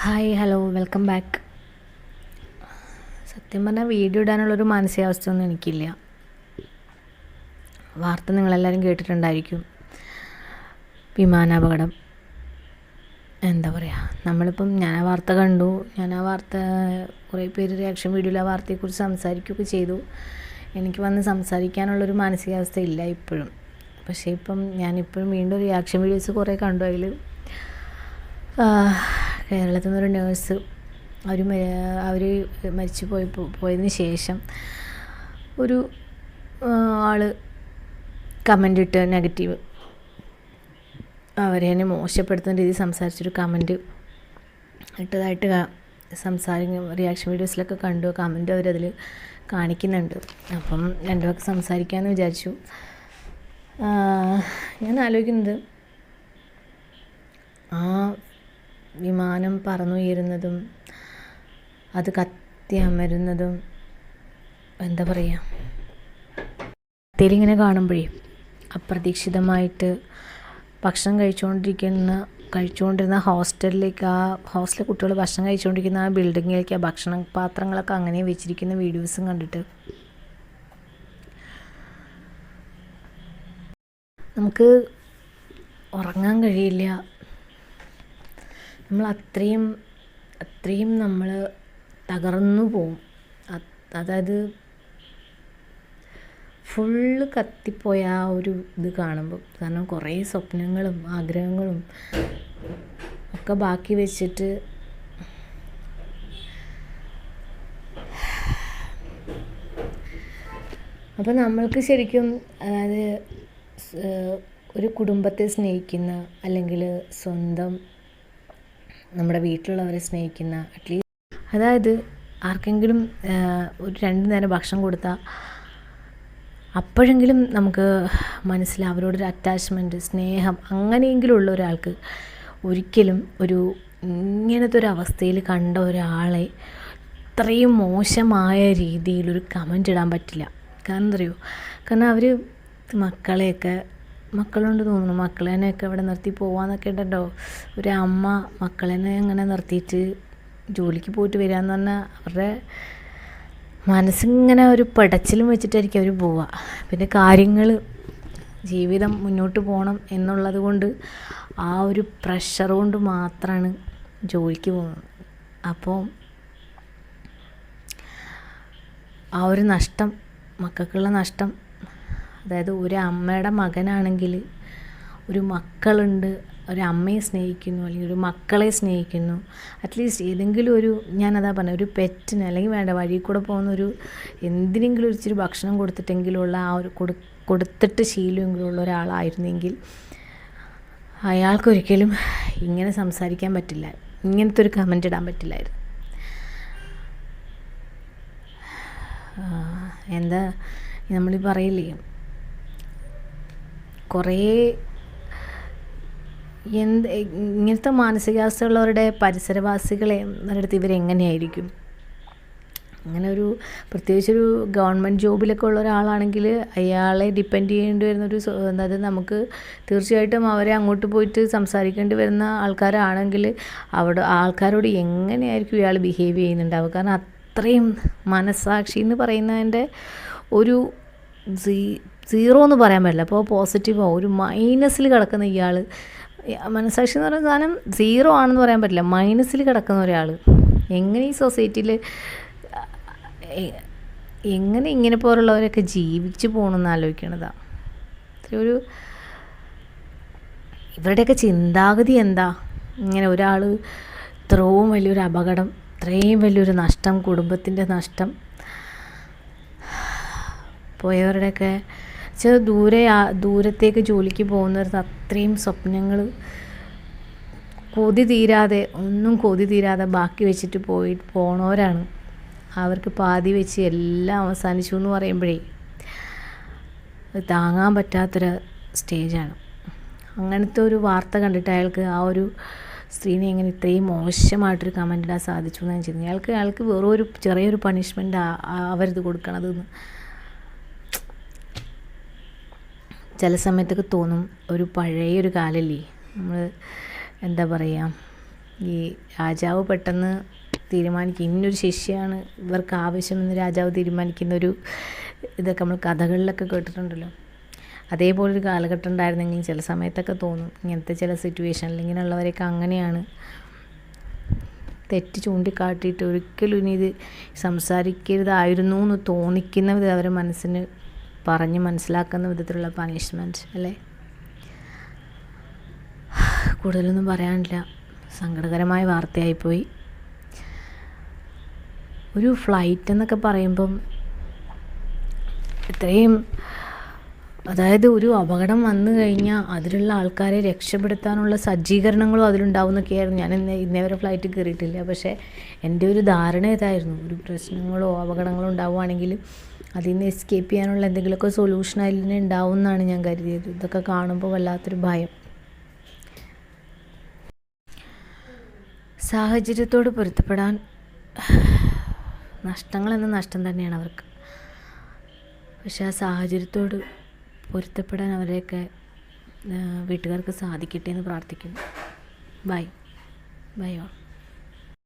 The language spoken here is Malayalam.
Hi hello welcome back. സത്യം പറഞ്ഞാൽ വീഡിയോ ഇടാനുള്ളൊരു മാനസികാവസ്ഥയൊന്നും എനിക്കില്ല. വാർത്ത നിങ്ങളെല്ലാവരും കേട്ടിട്ടുണ്ടായിരിക്കും. വിമാനാപകടം. എന്താ പറയുക, നമ്മളിപ്പം ഞാൻ ആ വാർത്ത കണ്ടു. കുറേ പേര് റിയാക്ഷൻ വീഡിയോയിൽ ആ വാർത്തയെക്കുറിച്ച് സംസാരിക്കുകയൊക്കെ ചെയ്തു. എനിക്ക് വന്ന് സംസാരിക്കാനുള്ളൊരു മാനസികാവസ്ഥ ഇല്ല ഇപ്പോഴും. പക്ഷേ ഞാനിപ്പോഴും വീണ്ടും റിയാക്ഷൻ വീഡിയോസ് കുറേ കണ്ടു. അതിൽ കേരളത്തിൽ നിന്നൊരു നേഴ്സ് അവർ മരിച്ചു പോയതിന് ശേഷം ഒരു ആൾ കമൻ്റ് ഇട്ട് നെഗറ്റീവ്, അവരെ തന്നെ മോശപ്പെടുത്തുന്ന രീതിയിൽ സംസാരിച്ചൊരു കമൻറ്റ് ഇട്ടതായിട്ട് റിയാക്ഷൻ വീഡിയോസിലൊക്കെ കണ്ടു. കമൻറ്റ് അവരതിൽ കാണിക്കുന്നുണ്ട്. അപ്പം രണ്ടു വാക്ക് സംസാരിക്കാമെന്ന് വിചാരിച്ചു. ഞാൻ ആലോചിക്കുന്നത്, ആ വിമാനം പറന്നുയരുന്നതും അത് കത്തി അമരുന്നതും എന്താ പറയുക, ഇങ്ങനെ കാണുമ്പോഴേ അപ്രതീക്ഷിതമായിട്ട് ഭക്ഷണം കഴിച്ചുകൊണ്ടിരുന്ന ഹോസ്റ്റലിലേക്ക്, ആ ഹോസ്റ്റലിലെ കുട്ടികൾ ഭക്ഷണം കഴിച്ചുകൊണ്ടിരിക്കുന്ന ആ ബിൽഡിങ്ങിലേക്ക് ആ ഭക്ഷണ പാത്രങ്ങളൊക്കെ അങ്ങനെ വെച്ചിരിക്കുന്ന വീഡിയോസും കണ്ടിട്ട് നമുക്ക് ഉറങ്ങാൻ കഴിയില്ല. നമ്മൾ അത്രയും നമ്മൾ തകർന്നു പോവും. അതായത് ഫുള്ള് കത്തിപ്പോയ ആ ഒരു ഇത് കാണുമ്പോൾ, കാരണം കുറേ സ്വപ്നങ്ങളും ആഗ്രഹങ്ങളും ഒക്കെ ബാക്കി വെച്ചിട്ട് അപ്പോൾ നമ്മൾക്ക് ശരിക്കും, അതായത് ഒരു കുടുംബത്തെ സ്നേഹിക്കുന്ന, അല്ലെങ്കിൽ സ്വന്തം നമ്മുടെ വീട്ടിലുള്ളവരെ സ്നേഹിക്കുന്ന, അറ്റ്ലീസ്റ്റ് അതായത് ആർക്കെങ്കിലും ഒരു 2 നേരം ഭക്ഷണം കൊടുത്താൽ അപ്പോഴെങ്കിലും നമുക്ക് അവരോടൊരു അറ്റാച്ച്മെൻറ്റ്, സ്നേഹം അങ്ങനെയെങ്കിലും ഉള്ള ഒരാൾക്ക് ഒരിക്കലും ഇങ്ങനത്തെ ഒരു അവസ്ഥയിൽ കണ്ട ഒരാളെ ഇത്രയും മോശമായ രീതിയിലൊരു കമൻ്റ് ഇടാൻ പറ്റില്ല. കാരണം എന്താ പറയുക, കാരണം അവർ മക്കളുണ്ട് തോന്നുന്നു, മക്കളെയൊക്കെ ഇവിടെ നിർത്തി പോകാമെന്നൊക്കെ ഉണ്ടല്ലോ. ഒരു അമ്മ മക്കളെ അങ്ങനെ നിർത്തിയിട്ട് ജോലിക്ക് പോയിട്ട് വരികയെന്ന് പറഞ്ഞാൽ അവരുടെ മനസ്സിങ്ങനെ ഒരു പടച്ചിലും വെച്ചിട്ടായിരിക്കും അവർ പോവുക. പിന്നെ ജീവിതം മുന്നോട്ട് പോകണം എന്നുള്ളത് കൊണ്ട് ആ ഒരു പ്രഷർ കൊണ്ട് മാത്രമാണ് ജോലിക്ക് പോകുന്നത്. അപ്പോൾ ആ ഒരു നഷ്ടം, മക്കൾക്കുള്ള നഷ്ടം, അതായത് ഒരു അമ്മയുടെ മകനാണെങ്കിൽ ഒരു മക്കളുണ്ട്, ഒരു അമ്മയെ സ്നേഹിക്കുന്നു, അല്ലെങ്കിൽ ഒരു മക്കളെ സ്നേഹിക്കുന്നു, അറ്റ്ലീസ്റ്റ് ഏതെങ്കിലും ഞാനതാ പറഞ്ഞ ഒരു പെറ്റിന്, അല്ലെങ്കിൽ വേണ്ട വഴി കൂടെ പോകുന്ന എന്തിനെങ്കിലും ഇച്ചിരി ഭക്ഷണം കൊടുത്തിട്ടെങ്കിലുള്ള കൊടുത്തിട്ട് ശീലമെങ്കിലുള്ള ഒരാളായിരുന്നെങ്കിൽ അയാൾക്കൊരിക്കലും ഇങ്ങനെ സംസാരിക്കാൻ പറ്റില്ല, ഇങ്ങനത്തെ ഒരു കമൻ്റ് ഇടാൻ പറ്റില്ലായിരുന്നു. എന്താ നമ്മളീ പറയില്ലേ, കുറേ ഇങ്ങനത്തെ മാനസികാവസ്ഥയുള്ളവരുടെ പരിസരവാസികളെ അടുത്ത് ഇവരെങ്ങനെയായിരിക്കും? അങ്ങനെ പ്രത്യേകിച്ചൊരു ഗവൺമെൻറ് ജോബിലൊക്കെ ഉള്ള ഒരാളാണെങ്കിൽ അയാളെ ഡിപ്പെൻഡ് ചെയ്യേണ്ടി വരുന്നൊരു, അതായത് നമുക്ക് തീർച്ചയായിട്ടും അവരെ അങ്ങോട്ട് പോയിട്ട് സംസാരിക്കേണ്ടി വരുന്ന ആൾക്കാരാണെങ്കിൽ അവിടെ ആൾക്കാരോട് എങ്ങനെയായിരിക്കും ഇയാൾ ബിഹേവ് ചെയ്യുന്നുണ്ടാവുക? കാരണം അത്രയും മനസ്സാക്ഷി എന്ന് പറയുന്നതിൻ്റെ ഒരു സീറോ എന്ന് പറയാൻ പറ്റില്ല. അപ്പോൾ പോസിറ്റീവോ ഒരു മൈനസിൽ കിടക്കുന്ന ഇയാൾ, മനസ്സാക്ഷി എന്ന് പറയുന്ന സാധനം സീറോ ആണെന്ന് പറയാൻ പറ്റില്ല, മൈനസിൽ കിടക്കുന്ന ഒരാൾ എങ്ങനെ ഈ സൊസൈറ്റിയിൽ എങ്ങനെ ഇങ്ങനെ പോലുള്ളവരൊക്കെ ജീവിച്ചു പോകണമെന്ന് ആലോചിക്കണതാണ്. ഇവരുടെയൊക്കെ ചിന്താഗതി എന്താ? ഇങ്ങനെ ഒരാൾ ഇത്രയും വലിയൊരു അപകടം, ഇത്രയും വലിയൊരു നഷ്ടം, കുടുംബത്തിൻ്റെ നഷ്ടം, പോയവരുടെയൊക്കെ ദൂരത്തേക്ക് ജോലിക്ക് പോകുന്നവർക്ക് അത്രയും സ്വപ്നങ്ങൾ കൊതി തീരാതെ ബാക്കി വെച്ചിട്ട് പോണവരാണ്. അവർക്ക് പാതി വെച്ച് എല്ലാം അവസാനിച്ചു എന്ന് പറയുമ്പോഴേ താങ്ങാൻ പറ്റാത്തൊരു സ്റ്റേജാണ്. അങ്ങനത്തെ ഒരു വാർത്ത കണ്ടിട്ട് അയാൾക്ക് ആ ഒരു സ്ത്രീനെ എങ്ങനെ ഇത്രയും മോശമായിട്ടൊരു കമൻ്റ് ഇടാൻ സാധിച്ചു എന്നാണ് ചെയ്യുന്നത്. അയാൾക്ക് വേറൊരു ചെറിയൊരു പണിഷ്മെൻ്റ് അവരിത് കൊടുക്കണതെന്ന് ചില സമയത്തൊക്കെ തോന്നും. പഴയൊരു കാലമല്ലേ, നമ്മൾ എന്താ പറയുക, ഈ രാജാവ് പെട്ടെന്ന് തീരുമാനിക്കും ഇന്നൊരു ശിഷ്യയാണ് ഇവർക്ക് ആവശ്യമെന്ന് രാജാവ് തീരുമാനിക്കുന്നൊരു ഇതൊക്കെ നമ്മൾ കഥകളിലൊക്കെ കേട്ടിട്ടുണ്ടല്ലോ. അതേപോലൊരു കാലഘട്ടം ഉണ്ടായിരുന്നെങ്കിൽ ചില സമയത്തൊക്കെ തോന്നും ഇങ്ങനത്തെ ചില സിറ്റുവേഷനിൽ ഇങ്ങനെയുള്ളവരെയൊക്കെ അങ്ങനെയാണ് തെറ്റ് ചൂണ്ടിക്കാട്ടിയിട്ട് ഒരിക്കലും ഇനി ഇത് സംസാരിക്കരുതായിരുന്നു എന്ന് തോന്നിക്കുന്ന വിധം അവരെ മനസ്സിന് പറഞ്ഞ് മനസ്സിലാക്കുന്ന വിധത്തിലുള്ള പണിഷ്മെൻറ്റ് അല്ലേ. കൂടുതലൊന്നും പറയാനില്ല, സങ്കടകരമായ വാർത്തയായിപ്പോയി. ഒരു ഫ്ലൈറ്റ് എന്നൊക്കെ പറയുമ്പം ഇത്രയും, അതായത് ഒരു അപകടം വന്നു കഴിഞ്ഞാൽ അതിലുള്ള ആൾക്കാരെ രക്ഷപ്പെടുത്താനുള്ള സജ്ജീകരണങ്ങളും അതിലുണ്ടാവുമെന്നൊക്കെയായിരുന്നു. ഞാൻ ഇന്നേ വരെ ഫ്ലൈറ്റ് കയറിയിട്ടില്ല, പക്ഷേ എൻ്റെ ഒരു ധാരണ ഇതായിരുന്നു, ഒരു പ്രശ്നങ്ങളോ അപകടങ്ങളോ ഉണ്ടാവുകയാണെങ്കിൽ അതിൽ നിന്ന് എസ്കേപ്പ് ചെയ്യാനുള്ള എന്തെങ്കിലുമൊക്കെ സൊല്യൂഷൻ അതിൽ നിന്ന് ഉണ്ടാവും എന്നാണ് ഞാൻ കരുതിയത്. ഇതൊക്കെ കാണുമ്പോൾ വല്ലാത്തൊരു ഭയം. സാഹചര്യത്തോട് പൊരുത്തപ്പെടാൻ നഷ്ടങ്ങളെന്ന നഷ്ടം തന്നെയാണ് അവർക്ക്. പക്ഷെ ആ സാഹചര്യത്തോട് പൊരുത്തപ്പെടാൻ അവരെയൊക്കെ വീട്ടുകാർക്ക് സാധിക്കട്ടെ എന്ന് പ്രാർത്ഥിക്കുന്നു. Bye all.